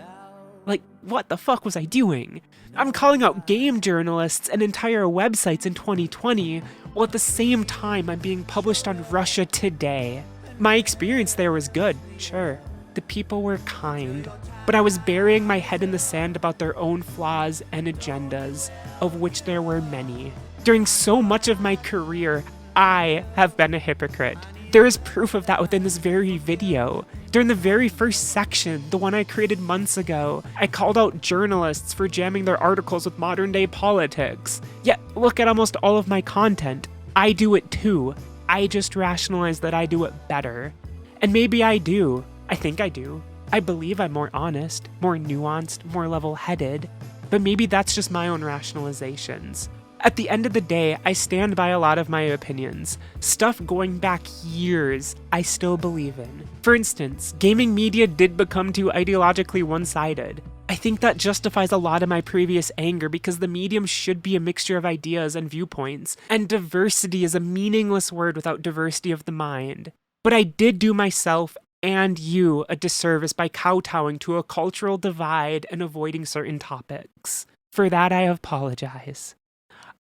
Like, what the fuck was I doing? I'm calling out game journalists and entire websites in 2020, while at the same time I'm being published on Russia Today. My experience there was good, sure. The people were kind. But I was burying my head in the sand about their own flaws and agendas, of which there were many. During so much of my career, I have been a hypocrite. There is proof of that within this very video. During the very first section, the one I created months ago, I called out journalists for jamming their articles with modern-day politics. Yet, look at almost all of my content. I do it too. I just rationalize that I do it better. And maybe I do. I think I do. I believe I'm more honest, more nuanced, more level-headed. But maybe that's just my own rationalizations. At the end of the day, I stand by a lot of my opinions. Stuff going back years, I still believe in. For instance, gaming media did become too ideologically one-sided. I think that justifies a lot of my previous anger because the medium should be a mixture of ideas and viewpoints, and diversity is a meaningless word without diversity of the mind. But I did do myself and you a disservice by kowtowing to a cultural divide and avoiding certain topics. For that, I apologize.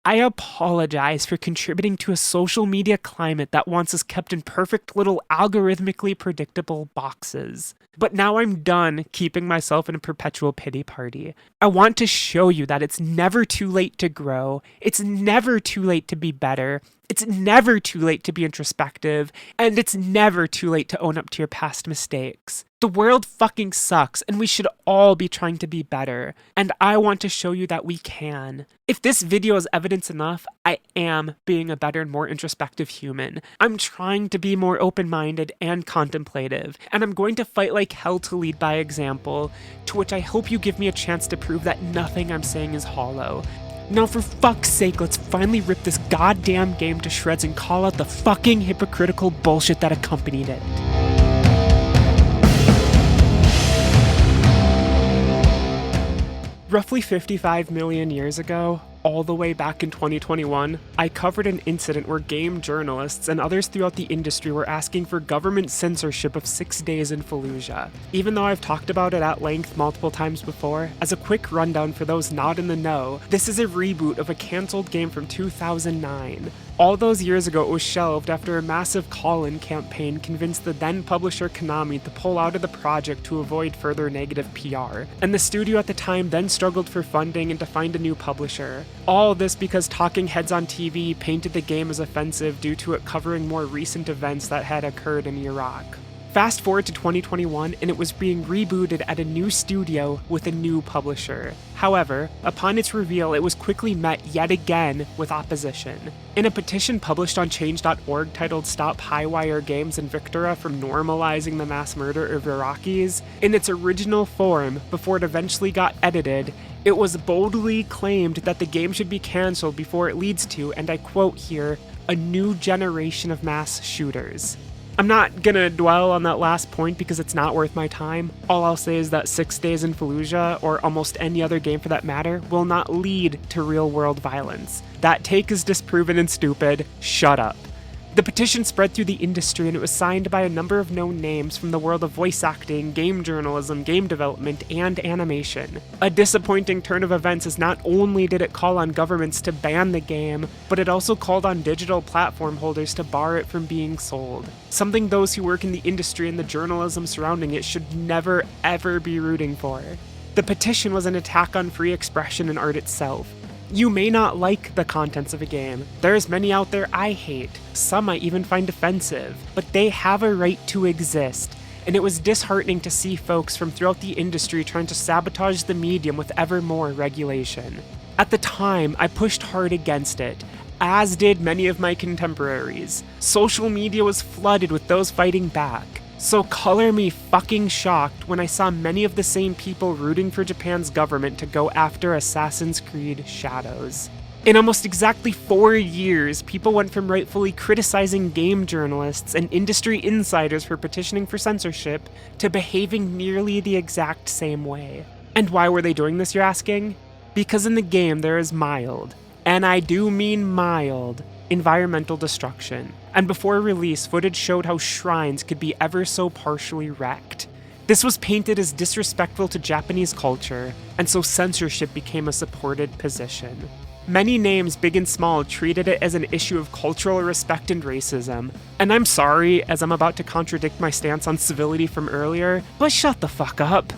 I apologize for contributing to a social media climate that wants us kept in perfect little algorithmically predictable boxes. But now I'm done keeping myself in a perpetual pity party. I want to show you that it's never too late to grow, it's never too late to be better, it's never too late to be introspective, and it's never too late to own up to your past mistakes. The world fucking sucks, and we should all be trying to be better, and I want to show you that we can. If this video is evidence enough, I am being a better and more introspective human. I'm trying to be more open-minded and contemplative, and I'm going to fight like hell to lead by example, to which I hope you give me a chance to prove that nothing I'm saying is hollow. Now for fuck's sake, let's finally rip this goddamn game to shreds and call out the fucking hypocritical bullshit that accompanied it. Roughly 55 million years ago, all the way back in 2021, I covered an incident where game journalists and others throughout the industry were asking for government censorship of 6 days in Fallujah. Even though I've talked about it at length multiple times before, as a quick rundown for those not in the know, this is a reboot of a cancelled game from 2009. All those years ago, it was shelved after a massive call-in campaign convinced the then publisher Konami to pull out of the project to avoid further negative PR, and the studio at the time then struggled for funding and to find a new publisher. All this because talking heads on TV painted the game as offensive due to it covering more recent events that had occurred in Iraq. Fast forward to 2021, and it was being rebooted at a new studio with a new publisher. However, upon its reveal, it was quickly met yet again with opposition. In a petition published on change.org titled Stop Highwire Games and Victora from Normalizing the Mass Murder of Iraqis, in its original form, before it eventually got edited, it was boldly claimed that the game should be cancelled before it leads to, and I quote here, a new generation of mass shooters. I'm not gonna dwell on that last point because it's not worth my time. All I'll say is that 6 Days in Fallujah, or almost any other game for that matter, will not lead to real-world violence. That take is disproven and stupid. Shut up. The petition spread through the industry and it was signed by a number of known names from the world of voice acting, game journalism, game development, and animation. A disappointing turn of events is not only did it call on governments to ban the game, but it also called on digital platform holders to bar it from being sold. Something those who work in the industry and the journalism surrounding it should never ever be rooting for. The petition was an attack on free expression and art itself. You may not like the contents of a game. There's many out there I hate. Some I even find offensive. But they have a right to exist. And it was disheartening to see folks from throughout the industry trying to sabotage the medium with ever more regulation. At the time, I pushed hard against it, as did many of my contemporaries. Social media was flooded with those fighting back. So color me fucking shocked when I saw many of the same people rooting for Japan's government to go after Assassin's Creed Shadows. In almost exactly 4 years, people went from rightfully criticizing game journalists and industry insiders for petitioning for censorship to behaving nearly the exact same way. And why were they doing this, you're asking? Because in the game there is mild, and I do mean mild, environmental destruction. And before release, footage showed how shrines could be ever so partially wrecked. This was painted as disrespectful to Japanese culture, and so censorship became a supported position. Many names, big and small, treated it as an issue of cultural respect and racism. And I'm sorry, as I'm about to contradict my stance on civility from earlier, but shut the fuck up.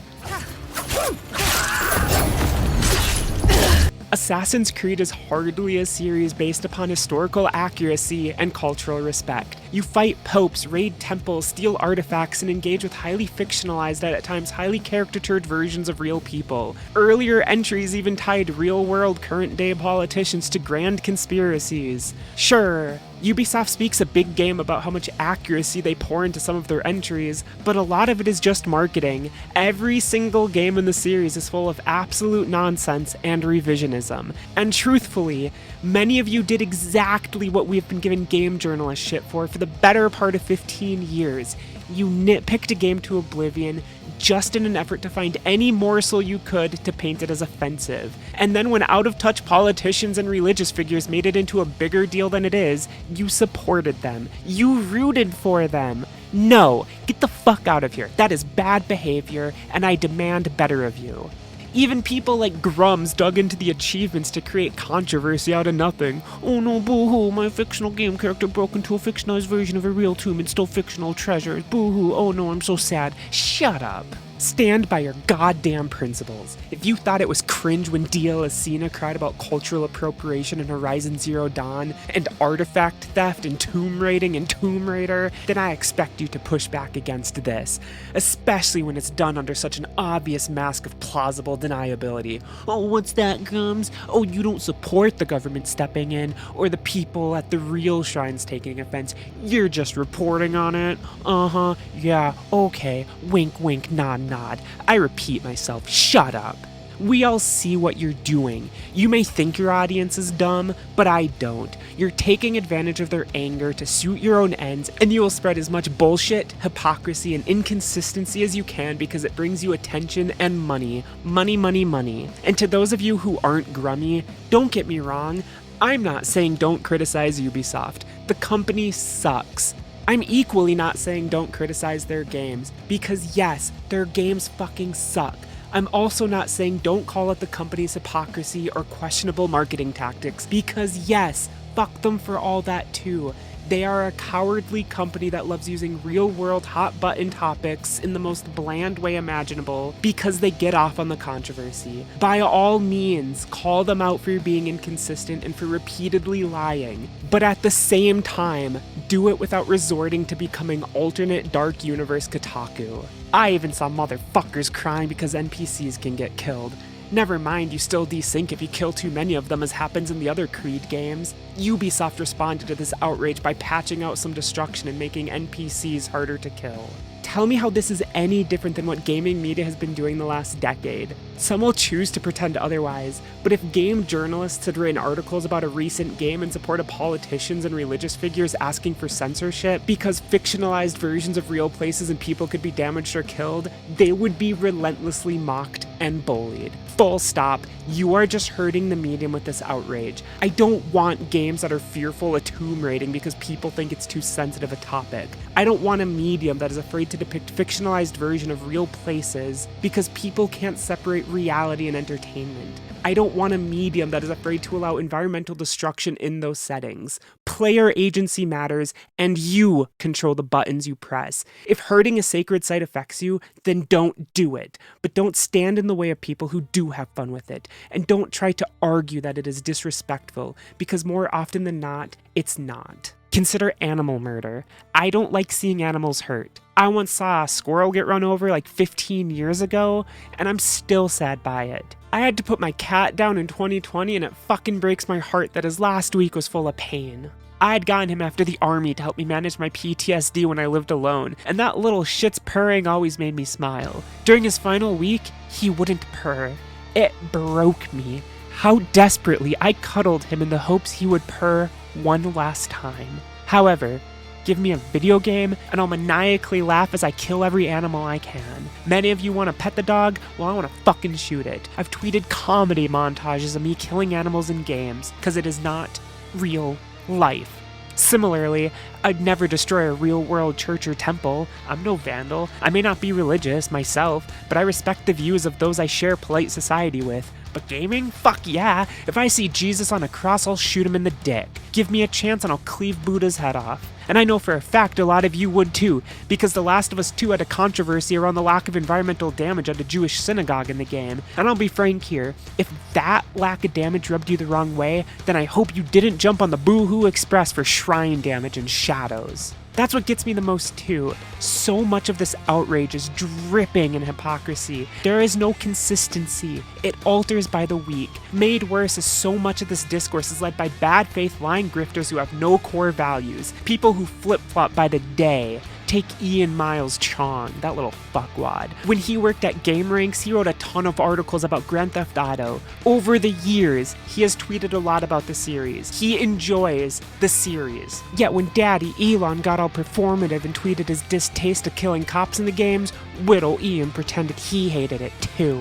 Assassin's Creed is hardly a series based upon historical accuracy and cultural respect. You fight popes, raid temples, steal artifacts, and engage with highly fictionalized and at times highly caricatured versions of real people. Earlier entries even tied real-world current-day politicians to grand conspiracies. Sure, Ubisoft speaks a big game about how much accuracy they pour into some of their entries, but a lot of it is just marketing. Every single game in the series is full of absolute nonsense and revisionism. And truthfully, many of you did exactly what we've been giving game journalists shit for the better part of 15 years. You nitpicked a game to oblivion just in an effort to find any morsel you could to paint it as offensive. And then when out-of-touch politicians and religious figures made it into a bigger deal than it is, you supported them. You rooted for them. No, get the fuck out of here. That is bad behavior, and I demand better of you. Even people like Grums dug into the achievements to create controversy out of nothing. Oh no, boo-hoo, my fictional game character broke into a fictionalized version of a real tomb and stole fictional treasures. Boo-hoo, oh no, I'm so sad. Shut up. Stand by your goddamn principles. If you thought it was cringe when DL Asina cried about cultural appropriation in Horizon Zero Dawn and artifact theft and tomb raiding in Tomb Raider, then I expect you to push back against this, especially when it's done under such an obvious mask of plausible deniability. Oh, what's that, Gums? Oh, you don't support the government stepping in or the people at the real shrines taking offense. You're just reporting on it. Uh-huh, yeah, okay, wink, wink, nod, nod. I repeat myself, shut up. We all see what you're doing. You may think your audience is dumb, but I don't. You're taking advantage of their anger to suit your own ends, and you will spread as much bullshit, hypocrisy, and inconsistency as you can because it brings you attention and money. Money, money, money. And to those of you who aren't grummy, don't get me wrong, I'm not saying don't criticize Ubisoft. The company sucks. I'm equally not saying don't criticize their games, because yes, their games fucking suck. I'm also not saying don't call out the company's hypocrisy or questionable marketing tactics, because yes, fuck them for all that too. They are a cowardly company that loves using real-world hot-button topics in the most bland way imaginable because they get off on the controversy. By all means, call them out for being inconsistent and for repeatedly lying, but at the same time, do it without resorting to becoming alternate dark universe Kotaku. I even saw motherfuckers crying because NPCs can get killed. Never mind, you still desync if you kill too many of them, as happens in the other Creed games. Ubisoft responded to this outrage by patching out some destruction and making NPCs harder to kill. Tell me how this is any different than what gaming media has been doing the last decade. Some will choose to pretend otherwise, but if game journalists had written articles about a recent game in support of politicians and religious figures asking for censorship because fictionalized versions of real places and people could be damaged or killed, they would be relentlessly mocked and bullied. Full stop. You are just hurting the medium with this outrage. I don't want games that are fearful of tomb raiding because people think it's too sensitive a topic. I don't want a medium that is afraid to depict fictionalized version of real places because people can't separate reality and entertainment. I don't want a medium that is afraid to allow environmental destruction in those settings. Player agency matters, and you control the buttons you press. If hurting a sacred site affects you, then don't do it. But don't stand in the way of people who do have fun with it. And don't try to argue that it is disrespectful, because more often than not, it's not. Consider animal murder. I don't like seeing animals hurt. I once saw a squirrel get run over like 15 years ago, and I'm still sad by it. I had to put my cat down in 2020, and it fucking breaks my heart that his last week was full of pain. I had gotten him after the army to help me manage my PTSD when I lived alone, and that little shit's purring always made me smile. During his final week, he wouldn't purr. It broke me. how desperately I cuddled him in the hopes he would purr one last time. However, give me a video game, and I'll maniacally laugh as I kill every animal I can. Many of you want to pet the dog? Well, I want to fucking shoot it. I've tweeted comedy montages of me killing animals in games, because it is not real life. Similarly, I'd never destroy a real-world church or temple. I'm no vandal. I may not be religious myself, but I respect the views of those I share polite society with. But gaming? Fuck yeah! If I see Jesus on a cross, I'll shoot him in the dick. Give me a chance and I'll cleave Buddha's head off. And I know for a fact a lot of you would too, because The Last of Us 2 had a controversy around the lack of environmental damage at a Jewish synagogue in the game. And I'll be frank here, if that lack of damage rubbed you the wrong way, then I hope you didn't jump on the Boohoo Express for shrine damage and shadows. That's what gets me the most too. So much of this outrage is dripping in hypocrisy. There is no consistency. It alters by the week. Made worse is so much of this discourse is led by bad faith lying grifters who have no core values. People who flip-flop by the day. Take Ian Miles Chong, that little fuckwad. When he worked at GameRanks, he wrote a ton of articles about Grand Theft Auto. Over the years, he has tweeted a lot about the series. He enjoys the series. Yet when Daddy Elon got all performative and tweeted his distaste of killing cops in the games, Whittle Ian pretended he hated it too.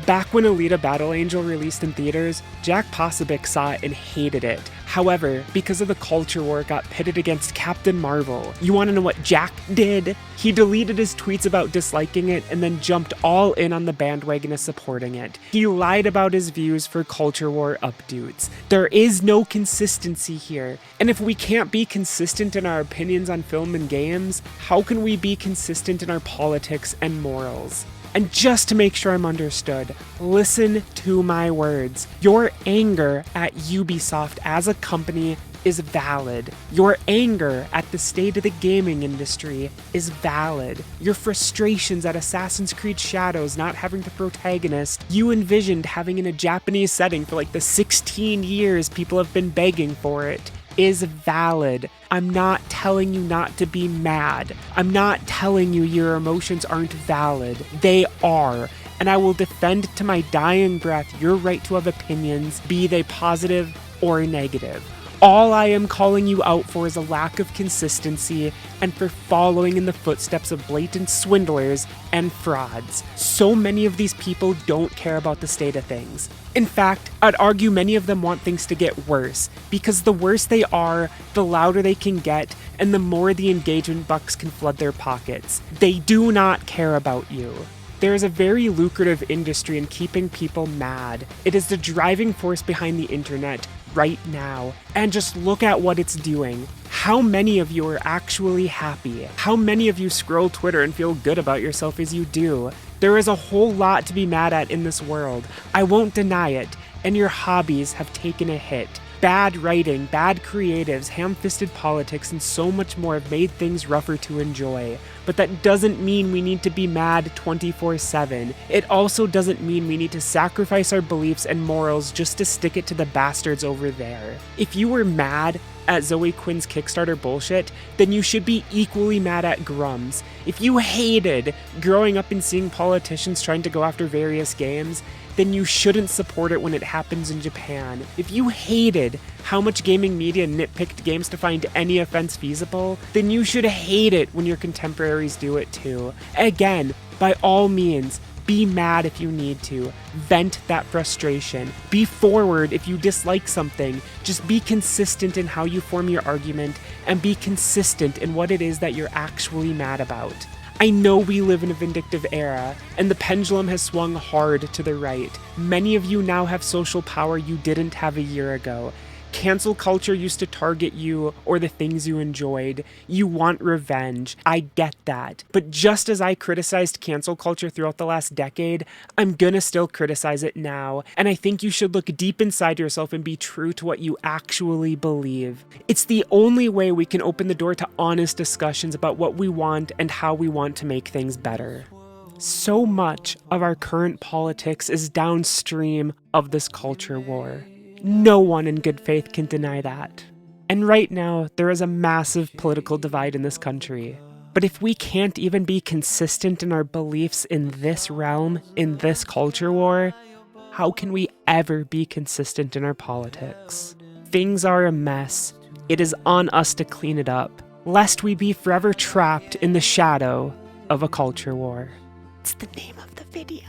Back when Alita Battle Angel released in theaters, Jack Posobiec saw it and hated it. However, because of the culture war, it got pitted against Captain Marvel. You want to know what Jack did? He deleted his tweets about disliking it and then jumped all in on the bandwagon of supporting it. He lied about his views for culture war updates. There is no consistency here. And if we can't be consistent in our opinions on film and games, how can we be consistent in our politics and morals? And just to make sure I'm understood, listen to my words. Your anger at Ubisoft as a company is valid. Your anger at the state of the gaming industry is valid. Your frustrations at Assassin's Creed Shadows not having the protagonist you envisioned having in a Japanese setting for like the 16 years people have been begging for it is valid. I'm not telling you not to be mad. I'm not telling you your emotions aren't valid. They are. And I will defend to my dying breath your right to have opinions, be they positive or negative. All I am calling you out for is a lack of consistency and for following in the footsteps of blatant swindlers and frauds. So many of these people don't care about the state of things. In fact, I'd argue many of them want things to get worse, because the worse they are, the louder they can get, and the more the engagement bucks can flood their pockets. They do not care about you. There is a very lucrative industry in keeping people mad. It is the driving force behind the internet right now. And just look at what it's doing. How many of you are actually happy? How many of you scroll Twitter and feel good about yourself as you do? There is a whole lot to be mad at in this world. I won't deny it. And your hobbies have taken a hit. Bad writing, bad creatives, ham-fisted politics, and so much more have made things rougher to enjoy. But that doesn't mean we need to be mad 24/7. It also doesn't mean we need to sacrifice our beliefs and morals just to stick it to the bastards over there. If you were mad at Zoe Quinn's Kickstarter bullshit, then you should be equally mad at Grum's. If you hated growing up and seeing politicians trying to go after various games, then you shouldn't support it when it happens in Japan. If you hated how much gaming media nitpicked games to find any offense feasible, then you should hate it when your contemporaries do it too. Again, by all means, be mad if you need to. Vent that frustration. Be forward if you dislike something. Just be consistent in how you form your argument, and be consistent in what it is that you're actually mad about. I know we live in a vindictive era, and the pendulum has swung hard to the right. Many of you now have social power you didn't have a year ago. Cancel culture used to target you or the things you enjoyed. You want revenge. I get that. But just as I criticized cancel culture throughout the last decade, I'm gonna still criticize it now. And I think you should look deep inside yourself and be true to what you actually believe. It's the only way we can open the door to honest discussions about what we want and how we want to make things better. So much of our current politics is downstream of this culture war. No one in good faith can deny that. And right now, there is a massive political divide in this country. But if we can't even be consistent in our beliefs in this realm, in this culture war, how can we ever be consistent in our politics. Things are a mess. It is on us to clean it up, lest we be forever trapped in the shadow of a culture war. It's the name of the video.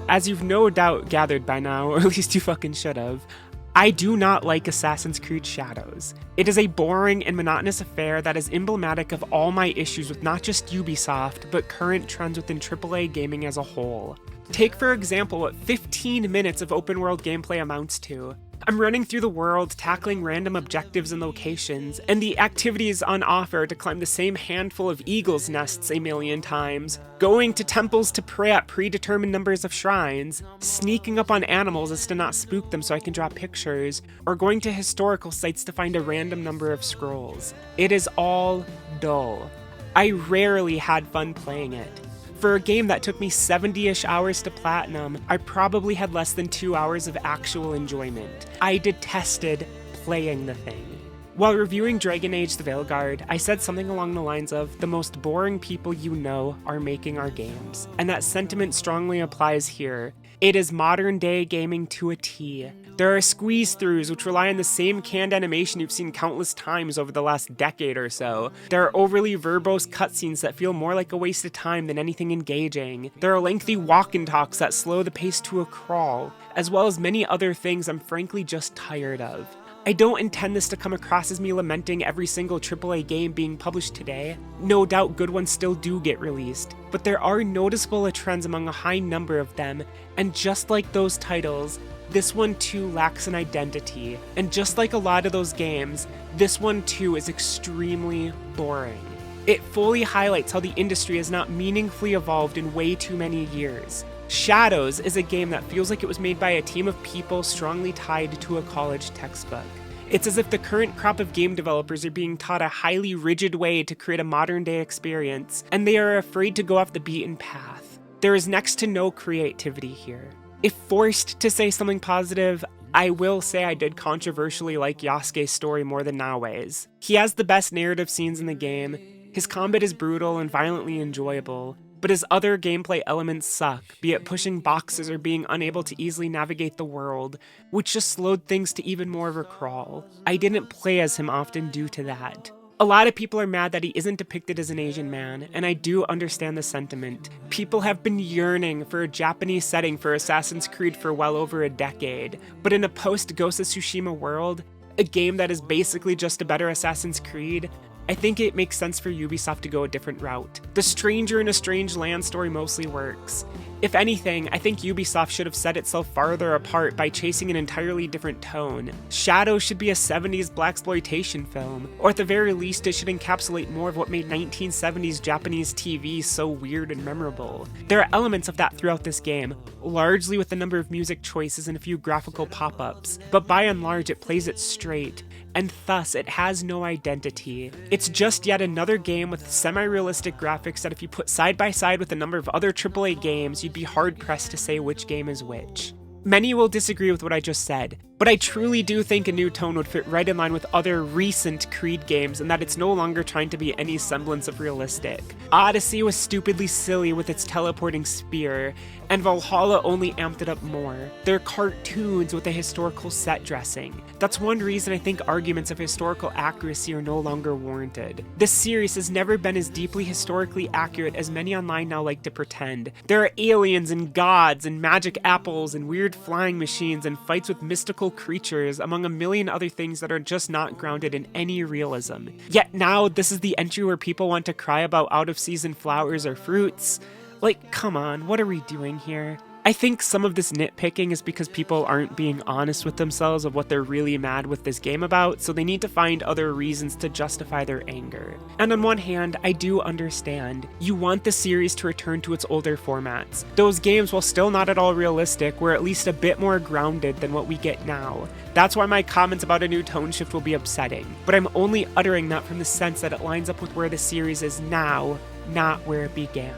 As you've no doubt gathered by now, or at least you fucking should have, I do not like Assassin's Creed Shadows. It is a boring and monotonous affair that is emblematic of all my issues with not just Ubisoft, but current trends within AAA gaming as a whole. Take for example what 15 minutes of open world gameplay amounts to. I'm running through the world, tackling random objectives and locations, and the activities on offer to climb the same handful of eagles' nests a million times, going to temples to pray at predetermined numbers of shrines, sneaking up on animals as to not spook them so I can draw pictures, or going to historical sites to find a random number of scrolls. It is all dull. I rarely had fun playing it. For a game that took me 70-ish hours to platinum, I probably had less than 2 hours of actual enjoyment. I detested playing the thing. While reviewing Dragon Age the Veilguard, I said something along the lines of, the most boring people you know are making our games. And that sentiment strongly applies here. It is modern day gaming to a T. There are squeeze-throughs which rely on the same canned animation you've seen countless times over the last decade or so. There are overly verbose cutscenes that feel more like a waste of time than anything engaging. There are lengthy walk-and-talks that slow the pace to a crawl, as well as many other things I'm frankly just tired of. I don't intend this to come across as me lamenting every single AAA game being published today. No doubt good ones still do get released, but there are noticeable trends among a high number of them, and just like those titles, this one too lacks an identity. And just like a lot of those games, this one too is extremely boring. It fully highlights how the industry has not meaningfully evolved in way too many years. Shadows is a game that feels like it was made by a team of people strongly tied to a college textbook. It's as if the current crop of game developers are being taught a highly rigid way to create a modern day experience, and they are afraid to go off the beaten path. There is next to no creativity here. If forced to say something positive, I will say I did controversially like Yasuke's story more than Naoe's. He has the best narrative scenes in the game, his combat is brutal and violently enjoyable, but his other gameplay elements suck, be it pushing boxes or being unable to easily navigate the world, which just slowed things to even more of a crawl. I didn't play as him often due to that. A lot of people are mad that he isn't depicted as an Asian man, and I do understand the sentiment. People have been yearning for a Japanese setting for Assassin's Creed for well over a decade, but in a post-Ghost of Tsushima world, a game that is basically just a better Assassin's Creed, I think it makes sense for Ubisoft to go a different route. The Stranger in a Strange Land story mostly works. If anything, I think Ubisoft should have set itself farther apart by chasing an entirely different tone. Shadow should be a 70s blaxploitation film, or at the very least it should encapsulate more of what made 1970s Japanese TV so weird and memorable. There are elements of that throughout this game, largely with a number of music choices and a few graphical pop-ups, but by and large it plays it straight, and thus it has no identity. It's just yet another game with semi-realistic graphics that if you put side by side with a number of other AAA games, you'd be hard-pressed to say which game is which. Many will disagree with what I just said, but I truly do think a new tone would fit right in line with other recent Creed games and that it's no longer trying to be any semblance of realistic. Odyssey was stupidly silly with its teleporting spear, and Valhalla only amped it up more. They're cartoons with a historical set dressing. That's one reason I think arguments of historical accuracy are no longer warranted. This series has never been as deeply historically accurate as many online now like to pretend. There are aliens and gods and magic apples and weird flying machines and fights with mystical creatures, among a million other things that are just not grounded in any realism. Yet now, this is the entry where people want to cry about out-of-season flowers or fruits. Like, come on, what are we doing here? I think some of this nitpicking is because people aren't being honest with themselves of what they're really mad with this game about, so they need to find other reasons to justify their anger. And on one hand, I do understand. You want the series to return to its older formats. Those games, while still not at all realistic, were at least a bit more grounded than what we get now. That's why my comments about a new tone shift will be upsetting, but I'm only uttering that from the sense that it lines up with where the series is now, not where it began.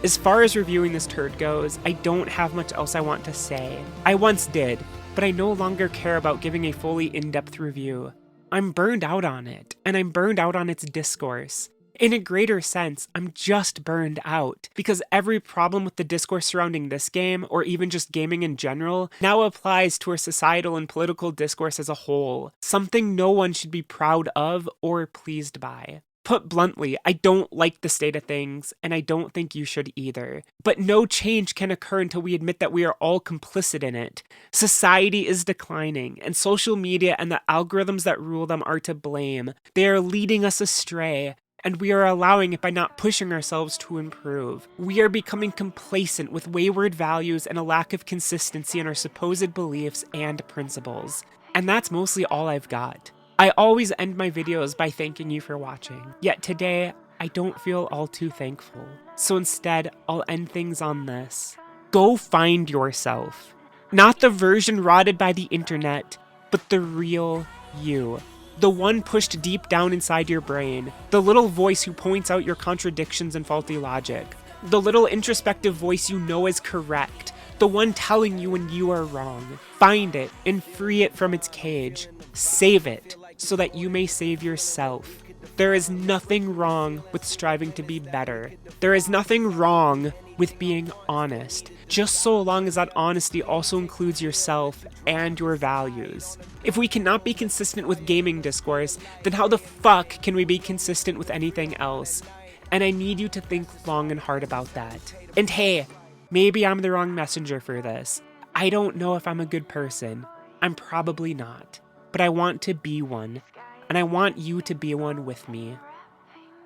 As far as reviewing this turd goes, I don't have much else I want to say. I once did, but I no longer care about giving a fully in-depth review. I'm burned out on it, and I'm burned out on its discourse. In a greater sense, I'm just burned out, because every problem with the discourse surrounding this game, or even just gaming in general, now applies to our societal and political discourse as a whole, something no one should be proud of or pleased by. Put bluntly, I don't like the state of things, and I don't think you should either. But no change can occur until we admit that we are all complicit in it. Society is declining, and social media and the algorithms that rule them are to blame. They are leading us astray, and we are allowing it by not pushing ourselves to improve. We are becoming complacent with wayward values and a lack of consistency in our supposed beliefs and principles. And that's mostly all I've got. I always end my videos by thanking you for watching, yet today, I don't feel all too thankful. So instead, I'll end things on this. Go find yourself. Not the version rotted by the internet, but the real you. The one pushed deep down inside your brain. The little voice who points out your contradictions and faulty logic. The little introspective voice you know is correct. The one telling you when you are wrong. Find it and free it from its cage. Save it so that you may save yourself. There is nothing wrong with striving to be better. There is nothing wrong with being honest, just so long as that honesty also includes yourself and your values. If we cannot be consistent with gaming discourse, then how the fuck can we be consistent with anything else? And I need you to think long and hard about that. And hey, maybe I'm the wrong messenger for this. I don't know if I'm a good person. I'm probably not. But I want to be one. And I want you to be one with me.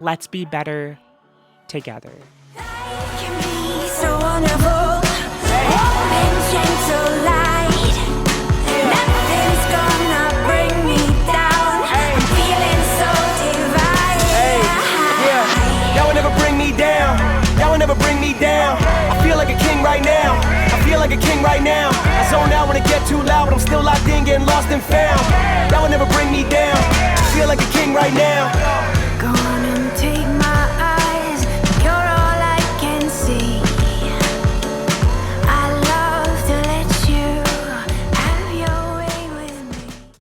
Let's be better together. So wonderful, warm and gentle light. Nothing's gonna bring me down. I'm feeling so divine. Hey, yeah, y'all will never bring me down. Y'all will never bring me down. I feel like a king right now. I feel like a king right now. I zone out when it get too loud, but I'm still locked in, getting lost and found. Y'all will never bring me down. I feel like a king right now.